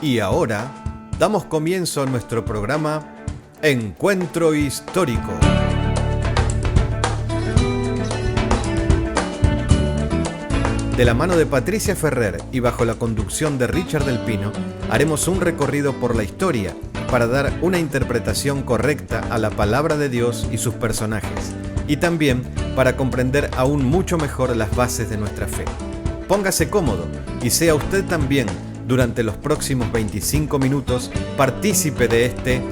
Y ahora damos comienzo a nuestro programa Encuentro Histórico. De la mano de Patricia Ferrer y bajo la conducción de Richard del Pino, haremos un recorrido por la historia para dar una interpretación correcta a la palabra de Dios y sus personajes, y también para comprender aún mucho mejor las bases de nuestra fe. Póngase cómodo y sea usted también, durante los próximos 25 minutos, partícipe de este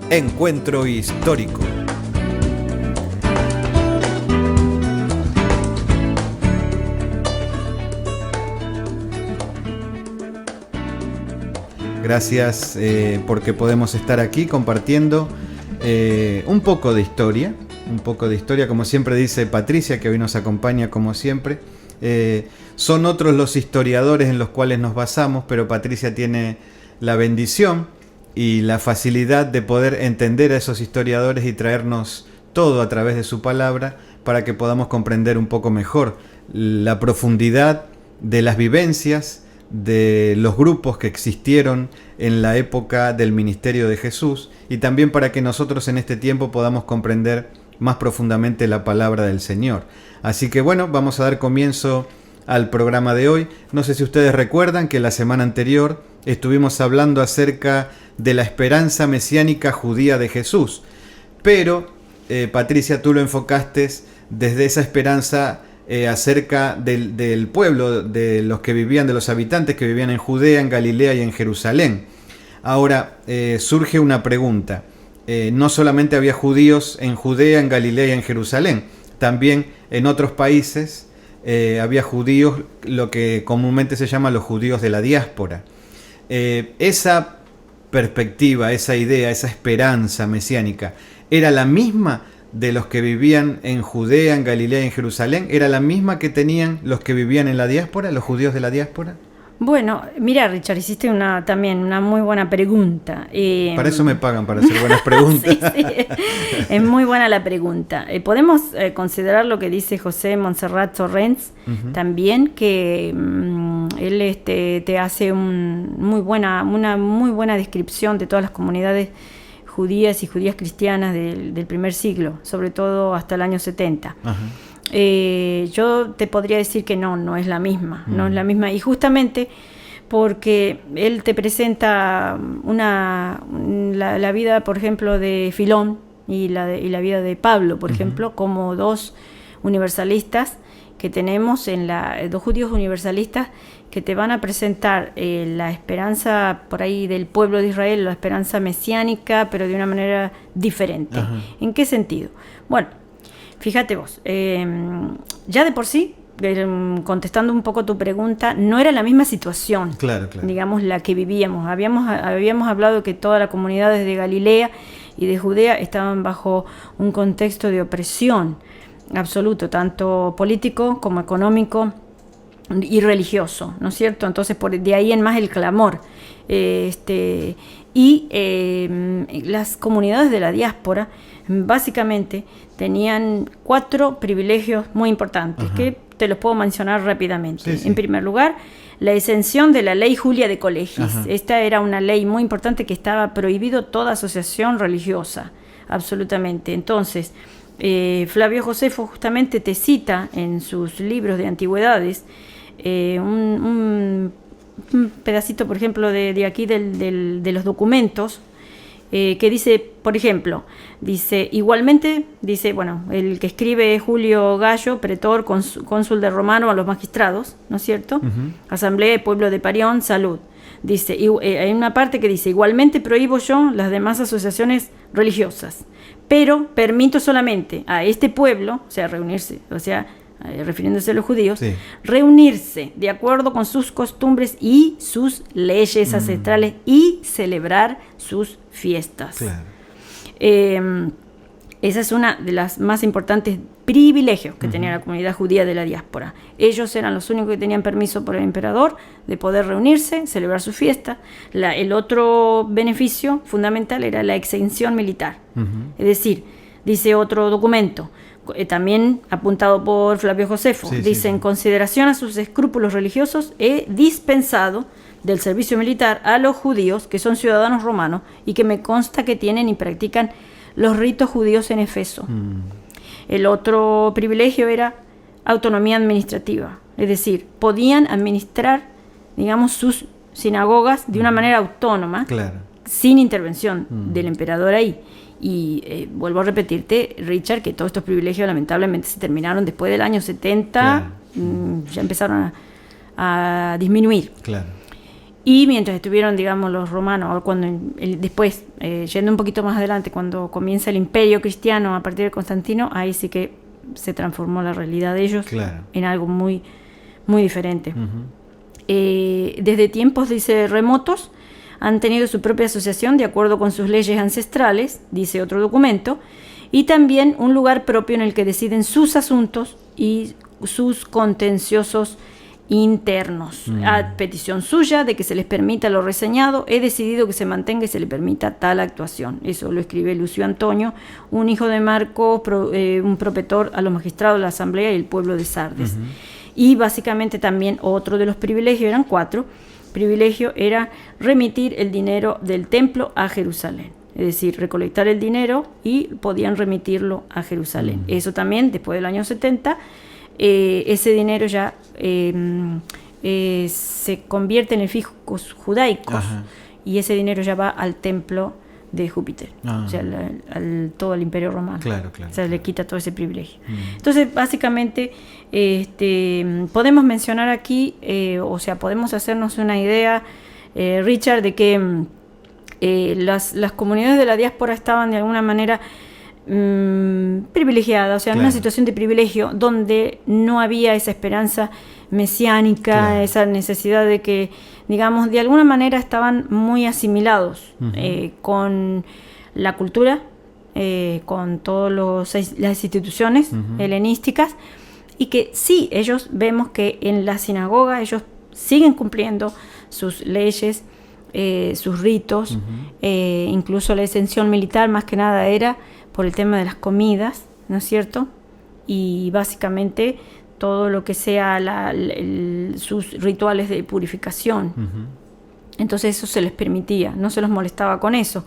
Encuentro Histórico. Gracias porque podemos estar aquí compartiendo un poco de historia, como siempre dice Patricia, que hoy nos acompaña como siempre. Son otros los historiadores en los cuales nos basamos, pero Patricia tiene la bendición y la facilidad de poder entender a esos historiadores y traernos todo a través de su palabra para que podamos comprender un poco mejor la profundidad de las vivencias de los grupos que existieron en la época del ministerio de Jesús, y también para que nosotros en este tiempo podamos comprender más profundamente la palabra del Señor. Así que bueno, vamos a dar comienzo al programa de hoy. No sé si ustedes recuerdan que la semana anterior estuvimos hablando acerca de la esperanza mesiánica judía de Jesús, pero Patricia, tú lo enfocaste desde esa esperanza acerca del pueblo, de los que vivían, de los habitantes que vivían en Judea, en Galilea y en Jerusalén. Ahora surge una pregunta. No solamente había judíos en Judea, en Galilea y en Jerusalén, también en otros países había judíos, lo que comúnmente se llama los judíos de la diáspora. Esa perspectiva, esa idea, esa esperanza mesiánica, ¿era la misma de los que vivían en Judea, en Galilea y en Jerusalén? ¿Era la misma que tenían los que vivían en la diáspora, los judíos de la diáspora? Bueno, mira, Richard, hiciste también una muy buena pregunta. Para eso me pagan, para hacer buenas preguntas. Sí, es muy buena la pregunta. Podemos considerar lo que dice José Montserrat Torrents, también, que él te hace una muy buena descripción de todas las comunidades judías y judías cristianas del primer siglo, sobre todo hasta el año 70. Yo te podría decir que no es la misma, no es la misma, y justamente porque él te presenta la vida, por ejemplo, de Filón y la vida de Pablo, por ejemplo, como dos universalistas que tenemos, dos judíos universalistas que te van a presentar la esperanza por ahí del pueblo de Israel, la esperanza mesiánica, pero de una manera diferente. Ajá. ¿En qué sentido? Bueno, fíjate vos, ya de por sí, contestando un poco tu pregunta, no era la misma situación, claro. Digamos, la que vivíamos. Habíamos hablado que todas las comunidades de Galilea y de Judea estaban bajo un contexto de opresión absoluto, tanto político como económico y religioso, ¿no es cierto? Entonces, de ahí en más el clamor. Las comunidades de la diáspora básicamente tenían 4 privilegios muy importantes. Ajá. Que te los puedo mencionar rápidamente. Sí. En primer lugar, la exención de la ley Julia de Colegis. Ajá. Esta era una ley muy importante que estaba prohibido toda asociación religiosa, absolutamente. Entonces, Flavio Josefo justamente te cita en sus libros de antigüedades un pedacito, por ejemplo, de aquí de los documentos, que dice, por ejemplo, igualmente, bueno, el que escribe es Julio Gallo, pretor, cónsul de Romano a los magistrados, ¿no es cierto? Uh-huh. Asamblea de Pueblo de Parión, salud. Dice, hay una parte que dice, igualmente prohíbo yo las demás asociaciones religiosas, pero permito solamente a este pueblo, o sea, reunirse, refiriéndose a los judíos, sí, reunirse de acuerdo con sus costumbres y sus leyes ancestrales y celebrar sus fiestas. Claro. Esa es una de las más importantes privilegios que tenía la comunidad judía de la diáspora. Ellos eran los únicos que tenían permiso por el emperador de poder reunirse, celebrar su fiesta. El otro beneficio fundamental era la exención militar. Es decir, dice otro documento, también apuntado por Flavio Josefo. Sí, Dice, sí. en consideración a sus escrúpulos religiosos, he dispensado del servicio militar a los judíos que son ciudadanos romanos y que me consta que tienen y practican los ritos judíos en Efeso. El otro privilegio era autonomía administrativa, es decir, podían administrar, digamos, sus sinagogas de una manera autónoma, Claro. sin intervención del emperador ahí. Y vuelvo a repetirte, Richard, que todos estos privilegios lamentablemente se terminaron después del año 70, Claro. Ya empezaron a disminuir. Claro. Y mientras estuvieron, digamos, los romanos, o cuando después, yendo un poquito más adelante, cuando comienza el imperio cristiano a partir de Constantino, ahí sí que se transformó la realidad de ellos Claro. en algo muy, muy diferente. Ujú. Desde tiempos, dice, remotos, han tenido su propia asociación de acuerdo con sus leyes ancestrales, dice otro documento, y también un lugar propio en el que deciden sus asuntos y sus contenciosos internos. A petición suya de que se les permita lo reseñado, he decidido que se mantenga y se le permita tal actuación. Eso lo escribe Lucio Antonio, un hijo de Marco, un propetor a los magistrados de la Asamblea y el pueblo de Sardes. Y básicamente también otro de los privilegios, eran 4, privilegio era remitir el dinero del templo a Jerusalén. Es decir, recolectar el dinero y podían remitirlo a Jerusalén. Eso también, después del año 70, ese dinero ya se convierte en fiscos judaicos. Ajá. Y ese dinero ya va al templo de Júpiter, Ah. o sea, todo el imperio romano. Claro, claro, O sea, le claro. quita todo ese privilegio. Entonces, básicamente, podemos mencionar aquí, o sea, podemos hacernos una idea, Richard, de que las comunidades de la diáspora estaban de alguna manera privilegiadas, o sea, en una Claro. situación de privilegio donde no había esa esperanza mesiánica, Claro. esa necesidad de que, digamos, de alguna manera estaban muy asimilados con la cultura, con todas las instituciones helenísticas, y que sí, ellos vemos que en la sinagoga ellos siguen cumpliendo sus leyes, sus ritos, incluso la exención militar más que nada era por el tema de las comidas, ¿no es cierto? Y básicamente todo lo que sea sus rituales de purificación. Entonces eso se les permitía, no se los molestaba con eso.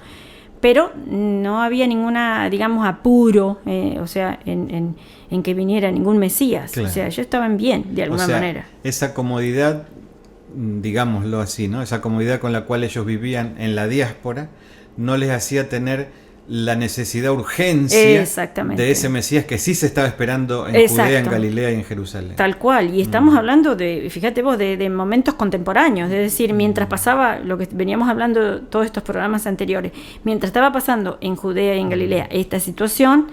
Pero no había ninguna, digamos, apuro, o sea, en que viniera ningún Mesías. Claro. O sea, ellos estaban bien, de alguna O sea, manera. esa comodidad, digámoslo así, ¿no? Esa comodidad con la cual ellos vivían en la diáspora no les hacía tener la necesidad, urgencia Exactamente. de ese Mesías que sí se estaba esperando en Exacto. Judea, en Galilea y en Jerusalén. Tal cual, y estamos hablando de, fíjate vos, de momentos contemporáneos, es decir, mientras pasaba lo que veníamos hablando todos estos programas anteriores, mientras estaba pasando en Judea y en Galilea esta situación,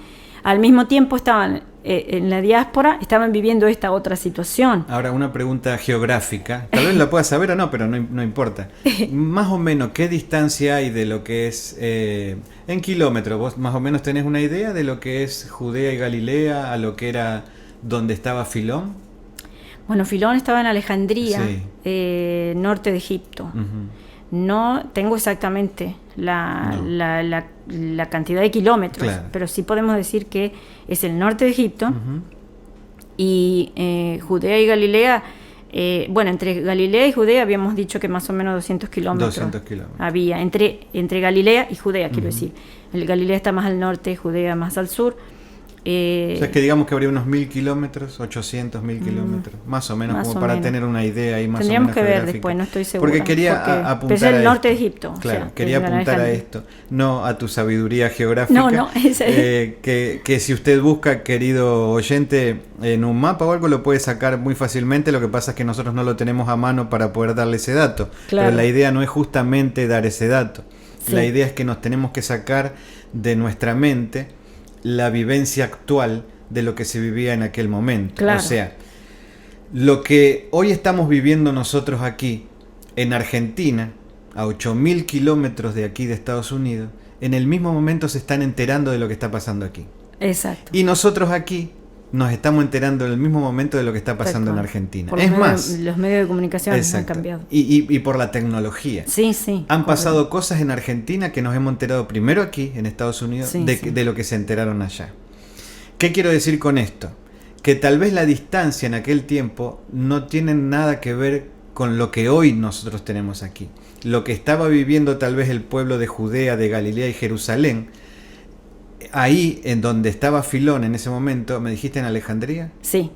al mismo tiempo estaban en la diáspora, estaban viviendo esta otra situación. Ahora, una pregunta geográfica, tal vez la puedas saber o no, pero no importa. Más o menos, ¿qué distancia hay de lo que es, en kilómetros, vos más o menos tenés una idea de lo que es Judea y Galilea, a lo que era donde estaba Filón? Bueno, Filón estaba en Alejandría, Sí. norte de Egipto. No tengo exactamente la cantidad de kilómetros, Claro. pero sí podemos decir que es el norte de Egipto. Y Judea y Galilea, bueno, entre Galilea y Judea habíamos dicho que más o menos 200 kilómetros 200 kilómetros. había, entre Galilea y Judea, quiero decir. El Galilea está más al norte, Judea más al sur. O sea, es que digamos que habría unos 1000 kilómetros, 800, 1000 kilómetros, más o menos, más como o para menos. tener una idea ahí más Tendríamos o menos que ver geográfica. después, no estoy segura. Porque quería pero apuntar es el a norte de esto. Egipto. Claro, o sea, quería que es apuntar a Alejandría. esto, no a tu sabiduría geográfica. No, que si usted busca, querido oyente, en un mapa o algo lo puede sacar muy fácilmente, lo que pasa es que nosotros no lo tenemos a mano para poder darle ese dato. Claro. Pero la idea no es justamente dar ese dato. Sí. La idea es que nos tenemos que sacar de nuestra mente la vivencia actual de lo que se vivía en aquel momento. Claro. O sea, lo que hoy estamos viviendo nosotros aquí en Argentina, a 8000 kilómetros de aquí de Estados Unidos, en el mismo momento se están enterando de lo que está pasando aquí. Exacto. Y nosotros aquí nos estamos enterando en el mismo momento de lo que está Tal pasando en cual. Argentina. Por Es los más, los medios de comunicación han exacto. cambiado. Y por la tecnología. Sí, sí. Han correcto. pasado cosas en Argentina que nos hemos enterado primero aquí, en Estados Unidos, Sí, de, sí. de lo que se enteraron allá. ¿Qué quiero decir con esto? Que tal vez la distancia en aquel tiempo no tiene nada que ver con lo que hoy nosotros tenemos aquí. Lo que estaba viviendo tal vez el pueblo de Judea, de Galilea y Jerusalén, ahí en donde estaba Filón en ese momento, ¿me dijiste en Alejandría? Sí.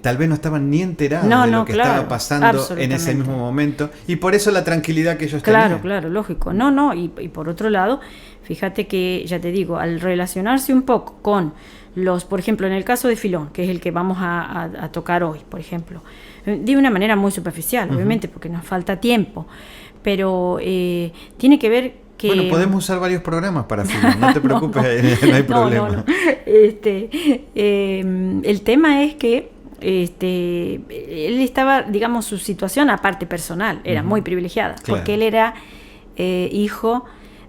Tal vez no estaban ni enterados de lo que estaba pasando en ese mismo momento, y por eso la tranquilidad que ellos tenían. Claro, lógico. Y por otro lado, fíjate que, ya te digo, al relacionarse un poco con por ejemplo, en el caso de Filón, que es el que vamos a tocar hoy, por ejemplo, de una manera muy superficial, obviamente, porque nos falta tiempo, pero tiene que ver que... Bueno, podemos usar varios programas para Filón, no te preocupes, no hay problema. No. El tema es que él estaba, digamos, su situación aparte personal, era muy privilegiada, porque él era hijo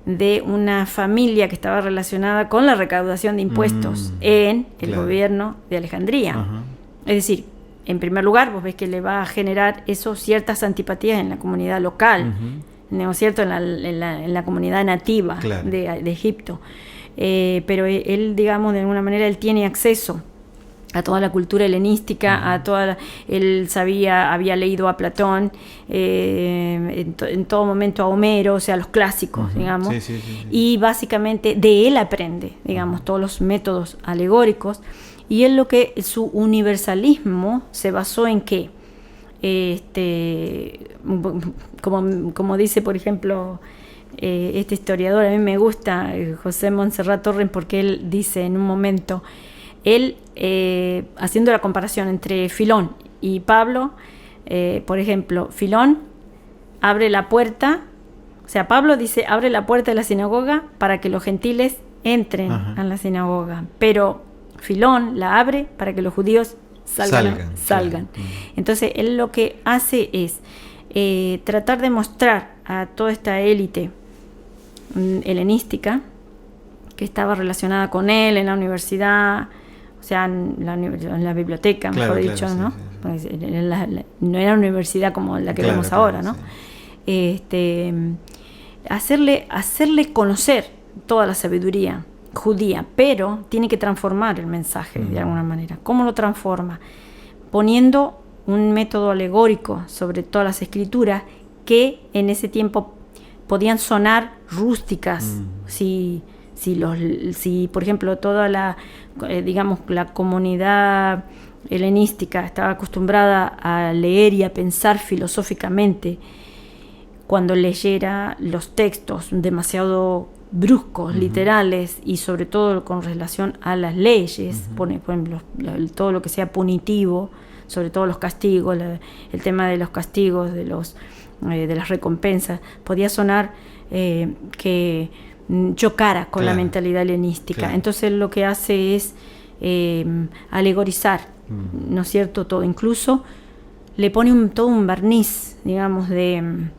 de una familia que estaba relacionada con la recaudación de impuestos en el gobierno de Alejandría. Es decir, en primer lugar, vos ves que le va a generar eso ciertas antipatías en la comunidad local, ¿no es cierto? En la comunidad nativa de Egipto. Pero él, digamos, de alguna manera, él tiene acceso a toda la cultura helenística, él había leído a Platón, en todo momento a Homero, o sea, los clásicos, digamos, y básicamente de él aprende, digamos, todos los métodos alegóricos, y él su universalismo se basó en qué, como dice, por ejemplo, este historiador, a mí me gusta, José Montserrat Torrens, porque él dice en un momento, él, haciendo la comparación entre Filón y Pablo, por ejemplo, Filón abre la puerta, o sea, Pablo dice, abre la puerta de la sinagoga para que los gentiles entren a la sinagoga, pero Filón la abre para que los judíos salgan. Claro. Entonces, él lo que hace es tratar de mostrar a toda esta élite helenística que estaba relacionada con él en la universidad, o sea, en la biblioteca, mejor dicho, ¿no? Sí. No era una universidad como la que vemos ahora, ¿no? Sí. Hacerle conocer toda la sabiduría judía, pero tiene que transformar el mensaje de alguna manera. ¿Cómo lo transforma? Poniendo un método alegórico sobre todas las escrituras que en ese tiempo podían sonar rústicas, si por ejemplo toda la comunidad helenística estaba acostumbrada a leer y a pensar filosóficamente, cuando leyera los textos demasiado bruscos, literales, y sobre todo con relación a las leyes, por ejemplo, todo lo que sea punitivo, sobre todo los castigos, el tema de los castigos, de las recompensas, podía sonar que chocara con la mentalidad helenística. Entonces lo que hace es alegorizar, ¿no es cierto? Todo, incluso le pone todo un barniz, digamos, de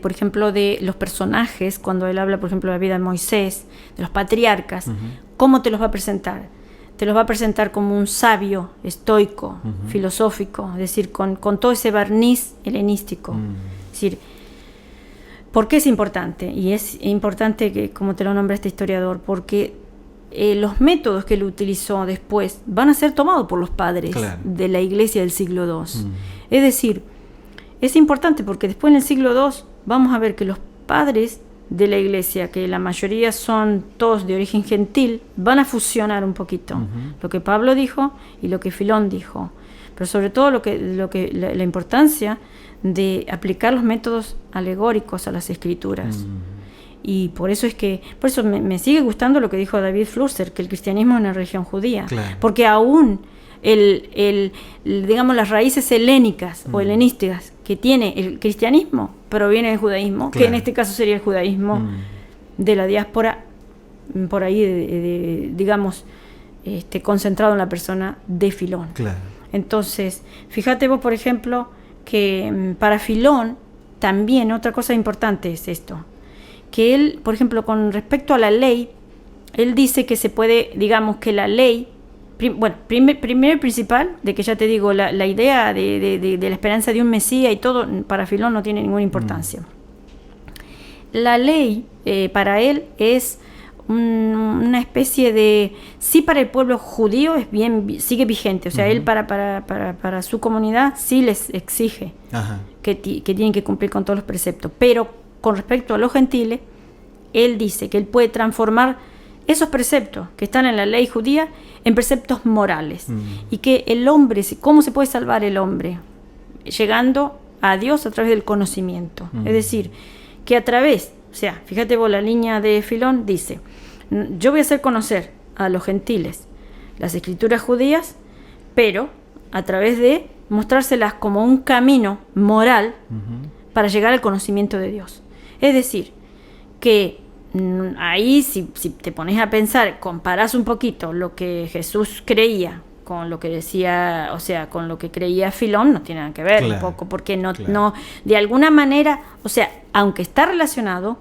por ejemplo, de los personajes, cuando él habla, por ejemplo, de la vida de Moisés, de los patriarcas, ¿cómo te los va a presentar? Te los va a presentar como un sabio, estoico, filosófico, es decir, con todo ese barniz helenístico. Es decir, ¿por qué es importante? Y es importante, que, como te lo nombra este historiador, porque los métodos que él utilizó después van a ser tomados por los padres de la iglesia del siglo II. Es decir, es importante porque después en el siglo II vamos a ver que los padres de la iglesia, que la mayoría son todos de origen gentil, van a fusionar un poquito lo que Pablo dijo y lo que Filón dijo, pero sobre todo la importancia de aplicar los métodos alegóricos a las escrituras. Y por eso me sigue gustando lo que dijo David Flusser, que el cristianismo es una religión judía, porque aún digamos, las raíces helénicas o helenísticas que tiene el cristianismo proviene del judaísmo, que en este caso sería el judaísmo de la diáspora, por ahí, digamos, concentrado en la persona de Filón. Entonces, fíjate vos, por ejemplo, que para Filón también otra cosa importante es esto, que él, por ejemplo, con respecto a la ley, él dice que se puede, digamos, que la ley, primero y principal, de que ya te digo, la idea de la esperanza de un Mesías y todo, para Filón no tiene ninguna importancia. La ley, para él, es una especie de, sí, para el pueblo judío es sigue vigente, o sea, él para su comunidad sí les exige que tienen que cumplir con todos los preceptos, pero con respecto a los gentiles, él dice que él puede transformar esos preceptos que están en la ley judía en preceptos morales, y que el hombre, ¿cómo se puede salvar el hombre? Llegando a Dios a través del conocimiento, es decir, que a través, o sea, fíjate vos, la línea de Filón dice, yo voy a hacer conocer a los gentiles las escrituras judías, pero a través de mostrárselas como un camino moral para llegar al conocimiento de Dios. Es decir, que ahí si te pones a pensar, comparás un poquito lo que Jesús creía con lo que decía, o sea, con lo que creía Filón, no tiene nada que ver, un poco, porque no, de alguna manera, o sea, aunque está relacionado,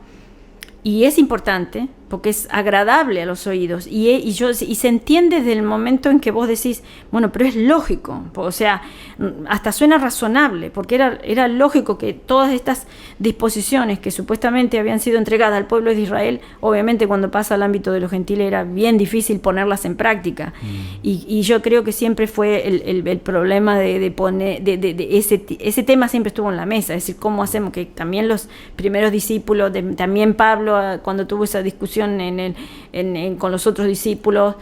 y es importante, porque es agradable a los oídos, y se entiende desde el momento en que vos decís, bueno, pero es lógico, o sea, hasta suena razonable, porque era lógico que todas estas disposiciones que supuestamente habían sido entregadas al pueblo de Israel, obviamente cuando pasa al ámbito de los gentiles era bien difícil ponerlas en práctica, y yo creo que siempre fue el problema de poner, ese tema siempre estuvo en la mesa, es decir, cómo hacemos que también los primeros discípulos, también Pablo, cuando tuvo esa discusión con los otros discípulos,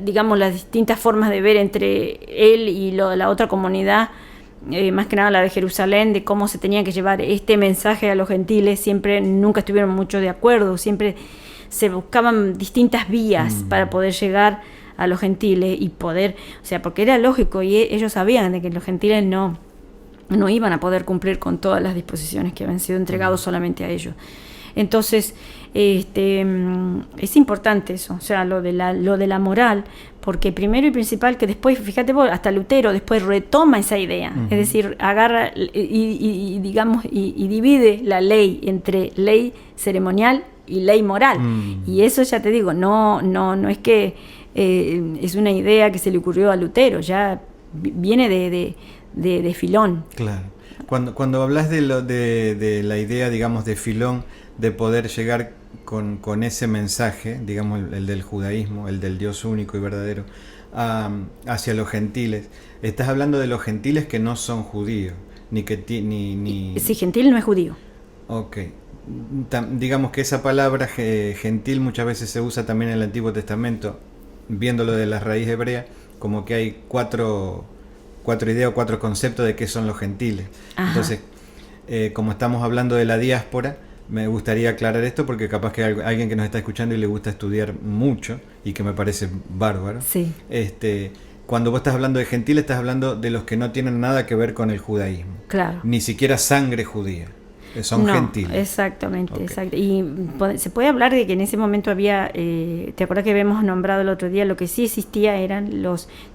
digamos, las distintas formas de ver entre él y la otra comunidad, más que nada la de Jerusalén, de cómo se tenía que llevar este mensaje a los gentiles, nunca estuvieron mucho de acuerdo, siempre se buscaban distintas vías para poder llegar a los gentiles y poder, o sea, porque era lógico y ellos sabían de que los gentiles no iban a poder cumplir con todas las disposiciones que habían sido entregadas solamente a ellos. Entonces, es importante eso, o sea, lo de la moral, porque primero y principal que después, fíjate vos, hasta Lutero después retoma esa idea, es decir, agarra y digamos, y divide la ley entre ley ceremonial y ley moral, y eso ya te digo, no es que es una idea que se le ocurrió a Lutero, ya viene de Filón. Claro. Cuando hablas de la idea, digamos, de Filón, de poder llegar con ese mensaje, digamos, el del judaísmo, el del Dios único y verdadero, hacia los gentiles, estás hablando de los gentiles que no son judíos, ni... Sí, gentil no es judío. Ok. Digamos que esa palabra gentil muchas veces se usa también en el Antiguo Testamento, viéndolo de la raíz hebrea, como que hay cuatro ideas o cuatro conceptos de qué son los gentiles. Ajá. Entonces, como estamos hablando de la diáspora, me gustaría aclarar esto porque capaz que hay alguien que nos está escuchando y le gusta estudiar mucho y que me parece bárbaro. Sí. Cuando vos estás hablando de gentiles, estás hablando de los que no tienen nada que ver con el judaísmo. Claro. Ni siquiera sangre judía. Son gentiles. Exactamente, okay. Exacto. Y se puede hablar de que en ese momento había, ¿te acuerdas que habíamos nombrado el otro día? Lo que sí existía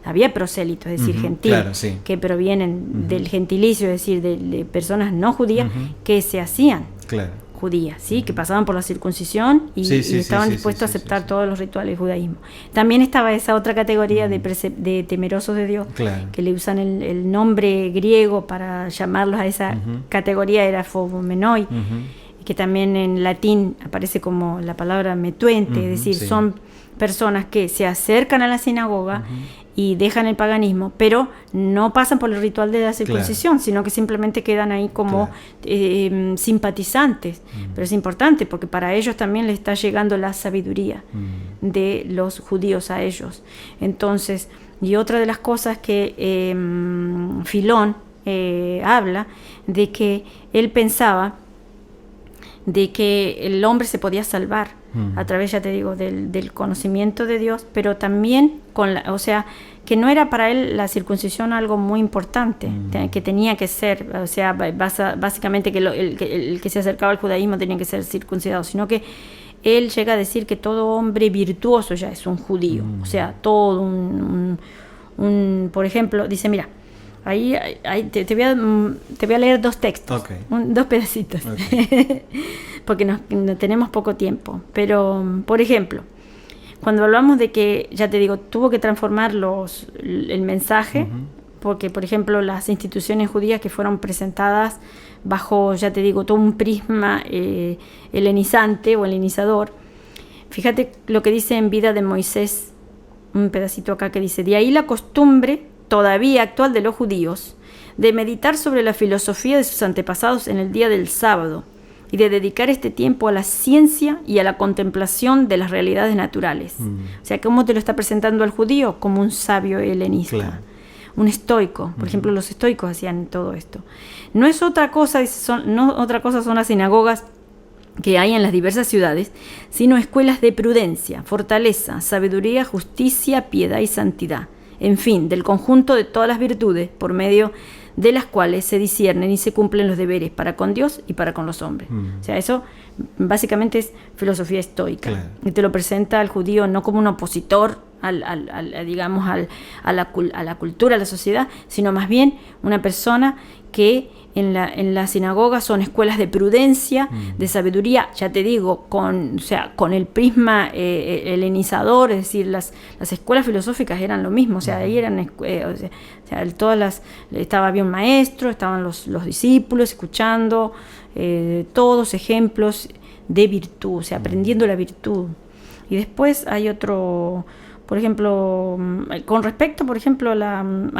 había prosélitos, es decir, gentiles, claro, sí, que provienen del gentilicio, es decir, de personas no judías que se hacían judías, ¿sí? Que pasaban por la circuncisión y estaban dispuestos a aceptar todos los rituales del judaísmo. También estaba esa otra categoría de temerosos de Dios, que le usan el nombre griego para llamarlos a esa categoría, era phobomenoi, que también en latín aparece como la palabra metuente, es decir, son personas que se acercan a la sinagoga y dejan el paganismo, pero no pasan por el ritual de la circuncisión, sino que simplemente quedan ahí como simpatizantes. Pero es importante porque para ellos también les está llegando la sabiduría de los judíos a ellos. Entonces, y otra de las cosas que Filón habla, de que él pensaba de que el hombre se podía salvar a través, ya te digo, del conocimiento de Dios, pero también o sea, que no era para él la circuncisión algo muy importante, que tenía que ser, o sea, básicamente que el que se acercaba al judaísmo tenía que ser circuncidado, sino que él llega a decir que todo hombre virtuoso ya es un judío, o sea, todo por ejemplo, dice, mira, ahí te voy a leer dos textos, dos pedacitos, porque no tenemos poco tiempo. Pero, por ejemplo, cuando hablamos de que, ya te digo, tuvo que transformar el mensaje, porque, por ejemplo, las instituciones judías que fueron presentadas bajo, ya te digo, todo un prisma helenizante o helenizador, Fíjate lo que dice en Vida de Moisés, un pedacito acá que dice: de ahí la costumbre todavía actual de los judíos de meditar sobre la filosofía de sus antepasados en el día del sábado y de dedicar este tiempo a la ciencia y a la contemplación de las realidades naturales. O sea, ¿cómo te lo está presentando el judío? Como un sabio helenista. Claro. Un estoico. Por ejemplo, los estoicos hacían todo esto. No es otra cosa, otra cosa son las sinagogas que hay en las diversas ciudades, sino escuelas de prudencia, fortaleza, sabiduría, justicia, piedad y santidad. En fin, del conjunto de todas las virtudes por medio de las cuales se disciernen y se cumplen los deberes para con Dios y para con los hombres. O sea, eso básicamente es filosofía estoica. Claro. Y te lo presenta al judío no como un opositor a la cultura, a la sociedad, sino más bien una persona que en la sinagoga son escuelas de prudencia, de sabiduría, ya te digo, con el prisma helenizador, es decir, las escuelas filosóficas eran lo mismo, o sea, ahí eran, había un maestro, estaban los discípulos escuchando, todos ejemplos de virtud, o sea, aprendiendo la virtud. Y después hay otro... Por ejemplo, con respecto, por ejemplo, a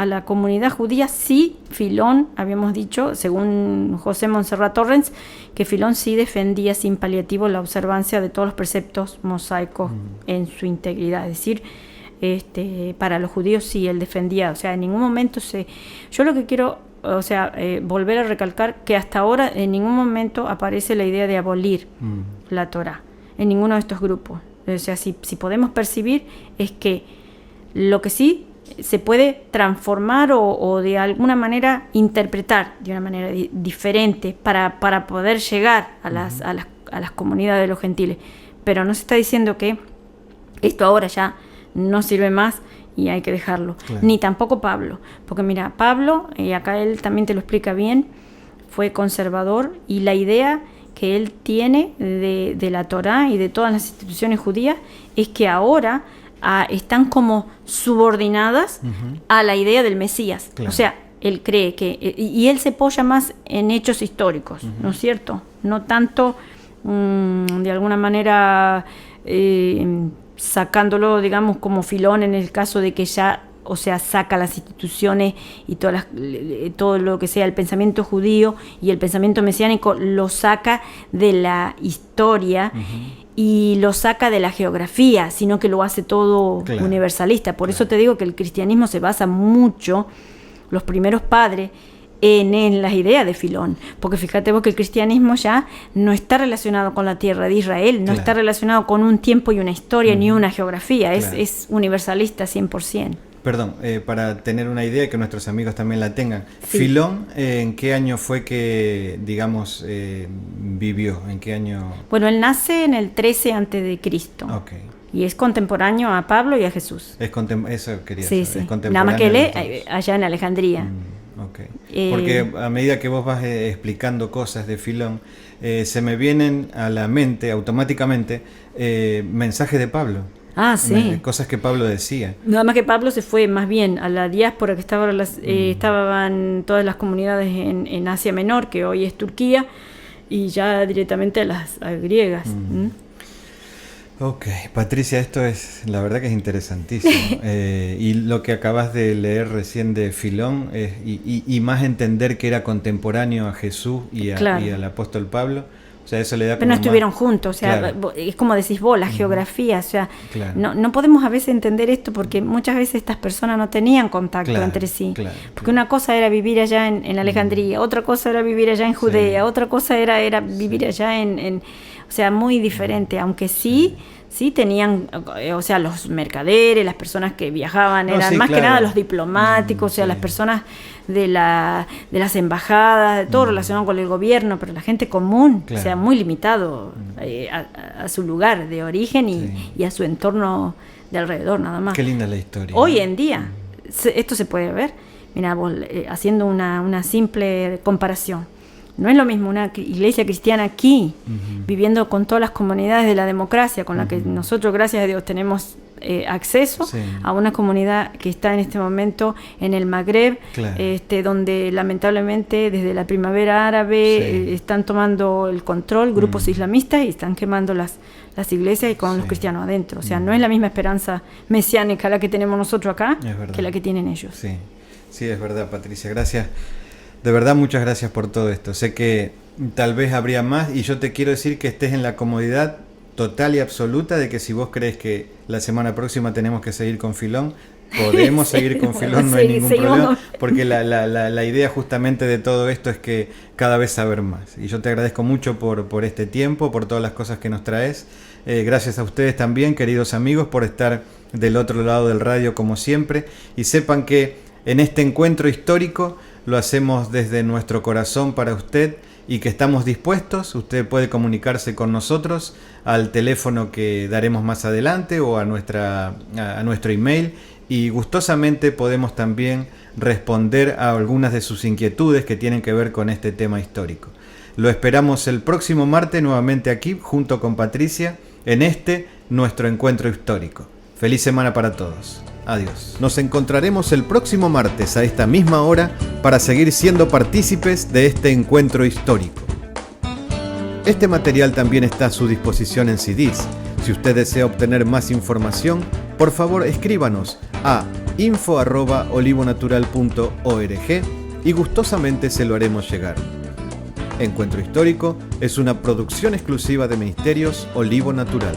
la comunidad judía, sí, Filón, habíamos dicho, según José Montserrat Torrens, que Filón sí defendía sin paliativo la observancia de todos los preceptos mosaicos en su integridad. Es decir, para los judíos sí, él defendía, o sea, en ningún momento yo lo que quiero, volver a recalcar que hasta ahora en ningún momento aparece la idea de abolir la Torá, en ninguno de estos grupos. O sea, si podemos percibir es que lo que sí se puede transformar o de alguna manera interpretar de una manera diferente para poder llegar a las comunidades de los gentiles. Pero no se está diciendo que esto ahora ya no sirve más y hay que dejarlo. Claro. Ni tampoco Pablo. Porque mira, Pablo, y acá él también te lo explica bien, fue conservador y la idea que él tiene de la Torá y de todas las instituciones judías es que ahora están como subordinadas a la idea del Mesías. Claro. O sea, él cree que... Y él se apoya más en hechos históricos, ¿no es cierto? No tanto, de alguna manera, sacándolo, digamos, como Filón en el caso de que ya... O sea, saca las instituciones y todo lo que sea el pensamiento judío y el pensamiento mesiánico, lo saca de la historia y lo saca de la geografía, sino que lo hace todo universalista. Por eso te digo que el cristianismo se basa mucho, los primeros padres, en las ideas de Filón. Porque fíjate vos que el cristianismo ya no está relacionado con la tierra de Israel, no está relacionado con un tiempo y una historia ni una geografía, es universalista 100%. Perdón, para tener una idea y que nuestros amigos también la tengan. Sí. Filón, ¿en qué año fue que, digamos, vivió? ¿En qué año? Bueno, él nace en el 13 a.C. Okay. Y es contemporáneo a Pablo y a Jesús. Eso quería saber. Sí. Es contemporáneo. Nada más que él allá en Alejandría. Okay. Porque a medida que vos vas explicando cosas de Filón, se me vienen a la mente automáticamente mensajes de Pablo. Ah, sí. Cosas que Pablo decía. Nada más que Pablo se fue más bien a la diáspora que estaban todas las comunidades en Asia Menor, que hoy es Turquía, y ya directamente a las griegas. Ok, Patricia, esto es, la verdad que es interesantísimo. Y lo que acabas de leer recién de Filón, y más entender que era contemporáneo a Jesús y al apóstol Pablo. O sea, eso le da pero no estuvieron juntos, o sea, es como decís vos, la geografía, o sea, no podemos a veces entender esto porque muchas veces estas personas no tenían contacto entre sí, porque una cosa era vivir allá en Alejandría, otra cosa era vivir allá en Judea, otra cosa era vivir allá o sea, muy diferente, aunque sí tenían, o sea, los mercaderes, las personas que viajaban, eran más que nada los diplomáticos, o sea, las personas de las embajadas, de todo relacionado con el gobierno, pero la gente común, o sea, muy limitado a su lugar de origen y a su entorno de alrededor, nada más. Qué linda la historia. Hoy en día, esto se puede ver, mira, vos, haciendo una simple comparación. No es lo mismo una iglesia cristiana aquí, viviendo con todas las comunidades de la democracia, con la que nosotros, gracias a Dios, tenemos acceso a una comunidad que está en este momento en el Magreb, claro, donde lamentablemente desde la primavera árabe están tomando el control grupos islamistas y están quemando las iglesias y con los cristianos adentro. O sea, no es la misma esperanza mesiánica la que tenemos nosotros acá que la que tienen ellos. Sí, sí, es verdad, Patricia. Gracias. De verdad, muchas gracias por todo esto. Sé que tal vez habría más y yo te quiero decir que estés en la comodidad total y absoluta de que si vos crees que la semana próxima tenemos que seguir con Filón, podemos seguir con Filón, no hay ningún problema, porque la idea justamente de todo esto es que cada vez saber más. Y yo te agradezco mucho por este tiempo, por todas las cosas que nos traes. Gracias a ustedes también, queridos amigos, por estar del otro lado del radio como siempre. Y sepan que en este encuentro histórico lo hacemos desde nuestro corazón para usted y que estamos dispuestos. Usted puede comunicarse con nosotros al teléfono que daremos más adelante o a nuestro email, y gustosamente podemos también responder a algunas de sus inquietudes que tienen que ver con este tema histórico. Lo esperamos el próximo martes nuevamente aquí junto con Patricia en nuestro encuentro histórico. Feliz semana para todos. Adiós. Nos encontraremos el próximo martes a esta misma hora para seguir siendo partícipes de este encuentro histórico. Este material también está a su disposición en CDs. Si usted desea obtener más información, por favor escríbanos a info@olivonatural.org y gustosamente se lo haremos llegar. Encuentro Histórico es una producción exclusiva de Ministerios Olivo Natural.